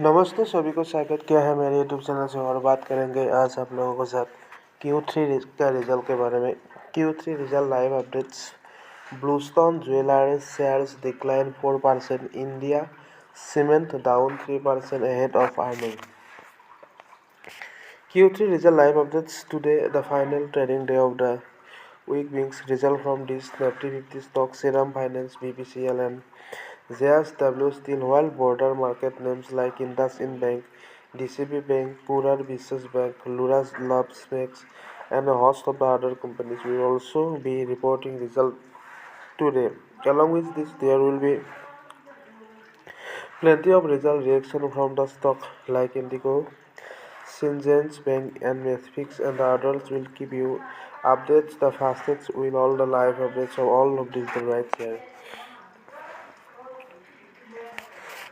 नमस्ते सभी को स्वागत किया है मेरे यूट्यूब चैनल से और बात करेंगे आज आप लोगों के साथ Q3 का रिजल्ट के बारे में। Q3 result live updates. Bluestone jewellers shares decline 4%, India cement down 3% ahead of earning. Q3 result live updates today, the final trading day of the week brings result from this Nifty 50 stocks, Shriram Finance, BPCL and JSW Steel, while border market names like IndusInd Bank, DCB Bank, Karur Vysya Bank, Laurus Labs, and a host of the other companies will also be reporting results today. Along with this, there will be plenty of result reaction from the stock like IndiGo, Syngene Bank and Mphasis and the others will keep you updates the fastest with all the live updates of all of these right here.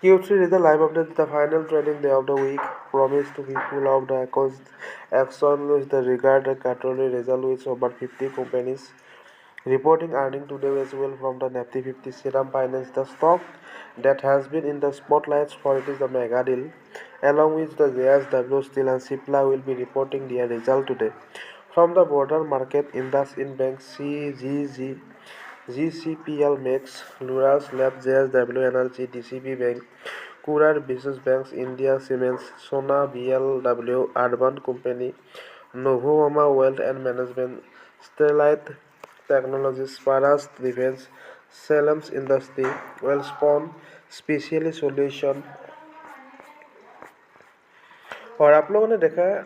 Q3 is the live update, the final trading day of the week. Promise to be full of the action with the regard the quarterly result with over 50 companies reporting earning today as well from the Nifty 50. Shriram Finance, the stock that has been in the spotlights for it is the mega deal. Along with the JSW Steel and Cipla will be reporting their result today. From the border market, IndusInd Bank, GCPL makes, Laurus Labs, JSW Energy, DCB Bank, Karur Vysya Bank, India Cements, Sona BLW, Urban Company, Nuvama Wealth Management, Sterlite Technologies, Paras Defense, Stylam Industries, Welspun Specialty Solutions। और आप लोगों ने देखा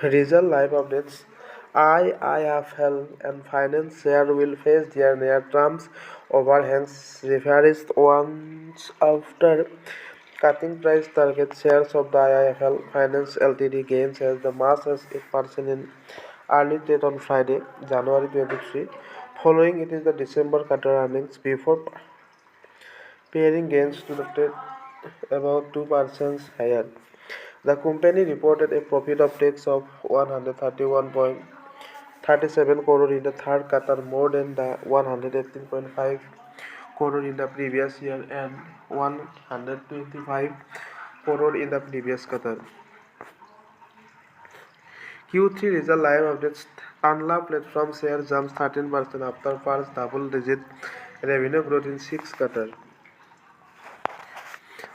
result live updates. IIFL and finance share will face their near-term overhangs reversed once after cutting price target. Shares of the IIFL Finance Ltd gains as the mass as 8% in early trade on Friday, January 23, following it is the December quarter earnings before pairing gains to the trade about 2% higher. The company reported a profit of tax of 131.37 crore in the third quarter, more than the 118.5 crore in the previous year and 125 crore in the previous quarter. Q3 result live updates. Tanla Platforms share jumps 13% after first double-digit revenue growth in 6 quarters.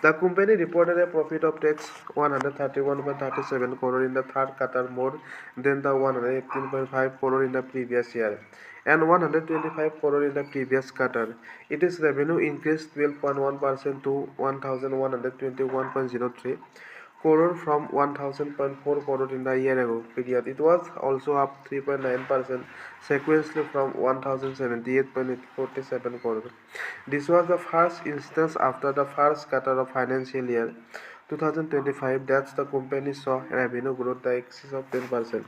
The company reported a profit of tax 131.37 crore in the third quarter, more than the 118.5 crore in the previous year and 125 crore in the previous quarter. Its revenue increased 12.1% to 1,121.03 crore from 1,000.4 crore in the year ago period. It was also up 3.9% sequentially from 1,078.47 crore. This was the first instance after the first quarter of financial year 2025 that the company saw revenue growth in excess of 10%.